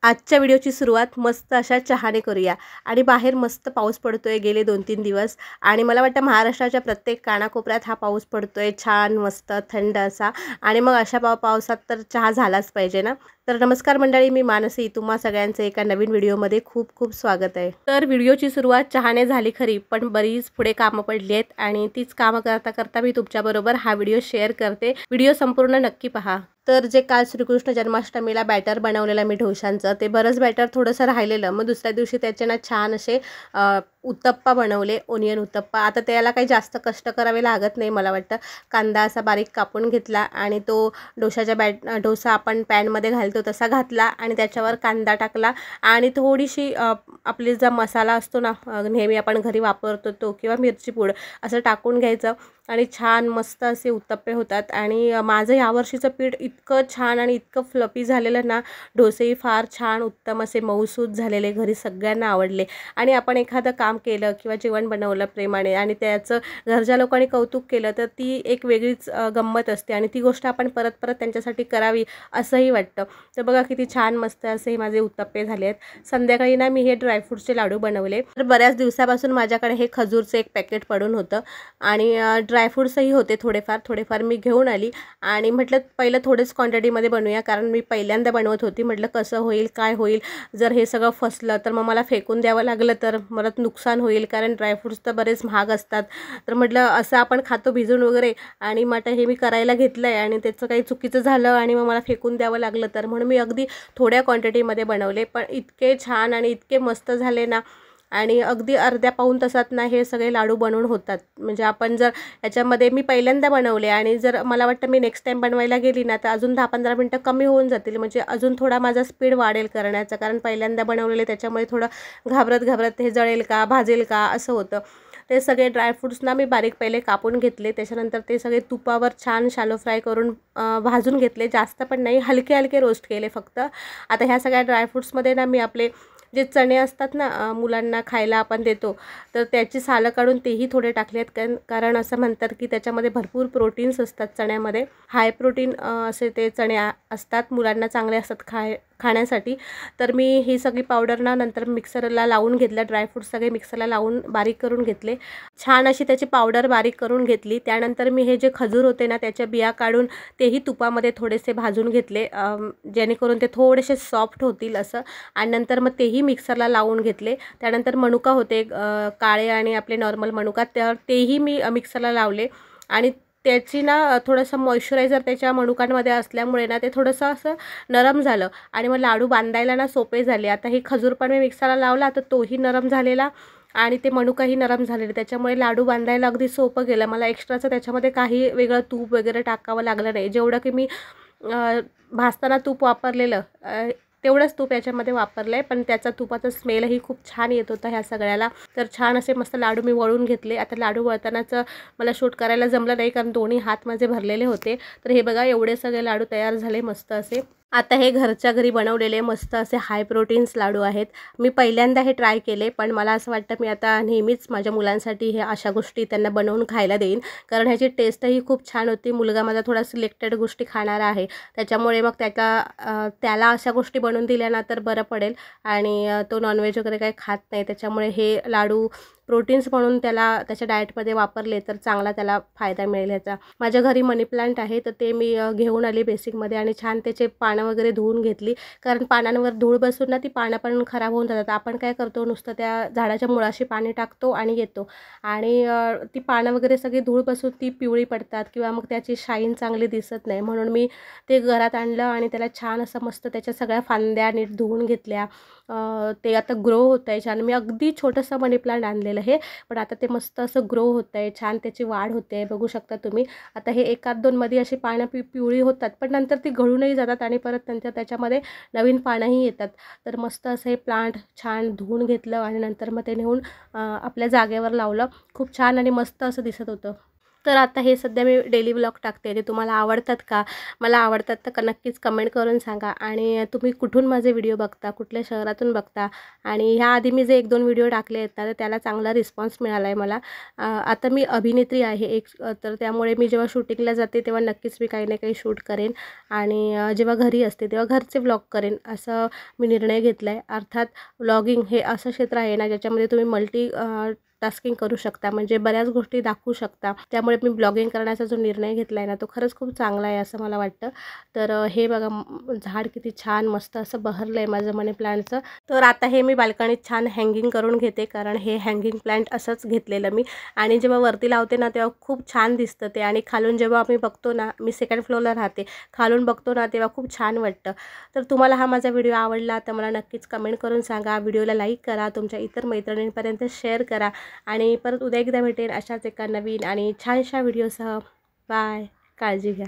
आजच्या व्हिडिओची सुरुवात मस्त अशा चहाने करूया। आणि बाहेर मस्त पाऊस पडतोय गेले 2-3 दिवस आणि मला वाटतं महाराष्ट्राच्या प्रत्येक कानाकोपऱ्यात हा पाऊस पडतोय छान मस्त थंड असा। आणि मग अशा पावसात तर चहा झालाच पाहिजे ना। तर नमस्कार मंडळी, मी मानसी, तुम्हा सगळ्यांचे एका नवीन व्हिडिओमध्ये खूप खूप स्वागत आहे। तर व्हिडिओची सुरुवात चहाने झाली खरी, पण बरीच पुढे कामं पडली आहेत आणि तीच कामं करता करता मी तुमच्याबरोबर हा व्हिडिओ शेअर करते। व्हिडिओ संपूर्ण नक्की पहा। तर जे काल श्रीकृष्ण जन्माष्टमीला बॅटर बनवलेलं मी ढोशांचं, ते बरंच बॅटर थोडंसं राहिलेलं। मग दुसऱ्या दिवशी त्याचे ना छान असे उत्तप्पा बनवले, ओनियन उत्तप्पा। आता त्याला काही जास्त कष्ट करावे लागत नाही मला वाटतं। कांदा असा बारीक कापून घेतला आणि तो डोसा आपण पॅनमध्ये घालतो तसा घातला आणि त्याच्यावर कांदा टाकला आणि थोडीशी आपली जो मसाला असतो ना नेहमी आपण घरी वापरतो तो, किंवा मिरची पूड असं टाकून घ्यायचं आणि छान मस्त असे उत्तप्पे होतात। आणि माझं यावर्षीचं पीठ इतकं छान आणि इतकं फ्लफी झालेलं ना, डोसेही फार छान उत्तम असे मऊसूत झालेले, घरी सगळ्यांना आवडले। आणि आपण एखादं काम केलं किंवा जेवण बनवलं प्रेमाने आणि त्याचं घरच्या लोकांनी कौतुक केलं तर ती एक वेगळीच गंमत असते आणि ती गोष्ट आपण परत परत त्यांच्यासाठी करावी असंही वाटतं। तर बघा किती छान मस्त असे माझे उत्तप्पे झाले आहेत। संध्याकाळी ना मी हे ड्रायफ्रूटचे लाडू बनवले। तर बऱ्याच दिवसापासून माझ्याकडे हे खजूरचं एक पॅकेट पडून होतं आणि ड्रायफ्रूट्सही होते थोडेफार मी घेऊन आली आणि म्हटलं पहिलं थोडेच क्वांटिटीमध्ये बनवूया, कारण मी पहिल्यांदा बनवत होती। म्हटलं कसं होईल काय होईल, जर हे सगळं फसलं तर मग मला फेकून द्यावं लागलं तर मला नुकसान होईल, कारण ड्रायफ्रूट्स तर बरेच महाग असतात। तर म्हटलं असं आपण खातो भिजून वगैरे, आणि मग हे मी करायला घेतलं आहे आणि त्याचं काही चुकीचं झालं आणि मग मला फेकून द्यावं लागलं तर, म्हणून मी अगदी थोड्या क्वांटिटीमध्ये बनवले, पण इतके छान आणि इतके मस्त झाले ना। आणि अगदी अर्ध्या पाऊण तासात ना हे सगळे लाडू बनवून होतात। म्हणजे आपण जर याच्यामध्ये मी पहिल्यांदा बनवले आणि जर मला वाटतं मी नेक्स्ट टाईम बनवायला गेली ना तर अजून 10-15 मिनटं कमी होऊन जातील, म्हणजे अजून थोडा माझा स्पीड वाढेल करण्याचा, कारण पहिल्यांदा बनवलेले त्याच्यामुळे थोडं घाबरत हे जळेल का भाजेल का असं होतं। ते सगळे ड्रायफ्रूट्स ना मी बारीक पहिले कापून घेतले, त्याच्यानंतर ते सगळे तुपावर छान शॅलो फ्राय करून भाजून घेतले, जास्त पण नाही, हलके हलके रोस्ट केले फक्त। आता ह्या सगळ्या ड्रायफ्रूट्समध्ये ना मी आपले जे चणे असतात ना मुलांना खायला आपण देतो, तर त्याची सालं काढून तेही थोडे टाकले आहेत, कारण असं म्हणतात की त्याच्यामध्ये भरपूर प्रोटीन्स असतात चण्यामध्ये, हाय प्रोटीन असे ते चणे असतात, मुलांना चांगले असतात खाण्यासाठी। तर मी ही सगळी पावडर ना नंतर मिक्सरला लावून घेतलं, ड्रायफ्रूट्स सगळे मिक्सरला लावून बारीक करून घेतले, छान अशी त्याची पावडर बारीक करून घेतली। त्यानंतर मी हे जे खजूर होते ना त्याच्या बिया काढून तेही तुपामध्ये थोडेसे भाजून घेतले, जेणेकरून ते थोडेसे सॉफ्ट होतील असं। आणि नंतर मग तेही मिक्सरला लावून घेतले। त्यानंतर मनुका होते काळे आणि आपले नॉर्मल मनुका, तेही मी मिक्सरला लावले आणि त्याची ना थोडंसं मॉइश्चरायझर त्याच्या मनुकांमध्ये असल्यामुळे ना ते थोडंसं असं नरम झालं आणि मग लाडू बांधायला ना सोपे झाले। आता हे खजूर पण मी मिक्सरला लावला तर तोही नरम झालेला आणि ते मनुकाही नरम झालेले, त्याच्यामुळे लाडू बांधायला अगदी सोपं गेलं मला। एक्स्ट्राचं त्याच्यामध्ये काही वेगळं तूप वगैरे टाकावं लागलं नाही, जेवढं की मी भाजताना तूप वापरलेलं तेवढंच तूप याच्यामध्ये वापरलं आहे, पण त्याचा तुपाचा स्मेलही खूप छान येत होता ह्या सगळ्याला। तर छान असे मस्त लाडू मी वळून घेतले। आता लाडू वळतानाचं मला शूट करायला जमलं नाही, कारण दोन्ही हात माझे भरलेले होते। तर हे बघा एवढे सगळे लाडू तयार झाले मस्त असे। आता हे घरच्या घरी बनवलेले मस्त असे हाय प्रोटीन्स लाडू आहेत। मी पहिल्यांदा हे ट्राय केले, पण मला असं वाटतं मी आता नेहमीच माझ्या मुलांसाठी हे अशा गोष्टी त्यांना बनवून खायला देईन, कारण ह्याची टेस्टही खूप छान होती। मुलगा माझा थोडा सिलेक्टेड गोष्टी खाणारा आहे, त्याच्यामुळे मग त्याला अशा गोष्टी बनवून दिल्या ना तर बरं पडेल। आणि तो नॉनव्हेज वगैरे काही खात नाही, त्याच्यामुळे हे लाडू प्रोटीन्स म्हणून त्याला त्याच्या डाएटमध्ये वापरले तर चांगला त्याला फायदा मिळेल ह्याचा। माझ्या घरी मनी प्लांट आहे, तर ते मी घेऊन आली बेसिकमध्ये आणि छान त्याचे पानं वगैरे धुवून घेतली, कारण पानांवर धूळ बसून ना ती पानं पण खराब होऊन जातात। आपण काय करतो, नुसतं त्या झाडाच्या मुळाशी पाणी टाकतो आणि येतो, आणि ती पानं वगैरे सगळी धूळ बसून ती पिवळी पडतात किंवा मग त्याची शाईन चांगली दिसत नाही, म्हणून मी ते घरात आणलं आणि त्याला छान असं मस्त त्याच्या सगळ्या फांद्या नीट धुवून घेतल्या। ते आता ग्रो होत आहे छान। मी अगदी छोटंसं मनी प्लांट आणलेलं हे, पण आता ते मस्त असं ग्रो होत आहे, छान त्याची वाढ होते, बघू शकता तुम्ही। आता हे 1-2 मध्ये अशी पानं पिवळी होतात, पण नंतर ती गळूनही जातात आणि परत नंतर त्याच्यामध्ये नवीन पानंही येतात। तर मस्त असं हे प्लांट छान धुवून घेतलं आणि नंतर मग ते नेऊन आपल्या जागेवर लावलं, खूप छान आणि मस्त असं दिसत होतं। तर आता हे सध्या मी डेली व्लॉग टाकते, ते तुम्हाला आवडतात का? मला आवडतात तर नक्कीच कमेंट करून सांगा. आणि तुम्ही कुठून माझे व्हिडिओ बघता, कुठल्या शहरातून बघता. आणि ह्याआधी मी जे 1-2 व्हिडिओ टाकले आहेत ना, तर त्याला चांगला रिस्पॉन्स मिळाला आहे मला. आता मी अभिनेत्री आहे एक, तर त्यामुळे मी जेव्हा शूटिंगला जाते तेव्हा नक्कीच मी काही ना काही शूट करेन. आणि जेव्हा घरी असते तेव्हा घरचे व्लॉग करेन, असं मी निर्णय घेतला आहे. अर्थात व्लॉगिंग हे असं क्षेत्र आहे ना, ज्याच्यामध्ये तुम्ही टास्किंग करू शकता, म्हणजे बऱ्याच गोष्टी दाखवू शकता. त्यामुळे मी ब्लॉगिंग करण्याचा जो निर्णय घेतला आहे ना, तो खरंच खूप चांगला आहे असं मला वाटतं. तर हे बघा झाड किती छान मस्त असं बहरलं आहे माझं मनी प्लांटचं. तर आता हे मी बाल्कनीत छान हँगिंग करून घेते, कारण हे हँगिंग प्लांट असंच घेतलेलं मी. आणि जेव्हा वरती लावते ना तेव्हा खूप छान दिसतं ते, आणि खालून जेव्हा आम्ही बघतो ना, मी 2nd फ्लोअरला राहते, खालून बघतो ना तेव्हा खूप छान वाटतं. तर तुम्हाला हा माझा व्हिडिओ आवडला तर मला नक्कीच कमेंट करून सांगा. व्हिडिओला लाईक करा, तुमच्या इतर मैत्रिणींपर्यंत शेअर करा. आणि परत उद्या एकदा भेटेन अशाच एका नवीन आणि छानशा व्हिडिओसह. बाय. काळजी घ्या.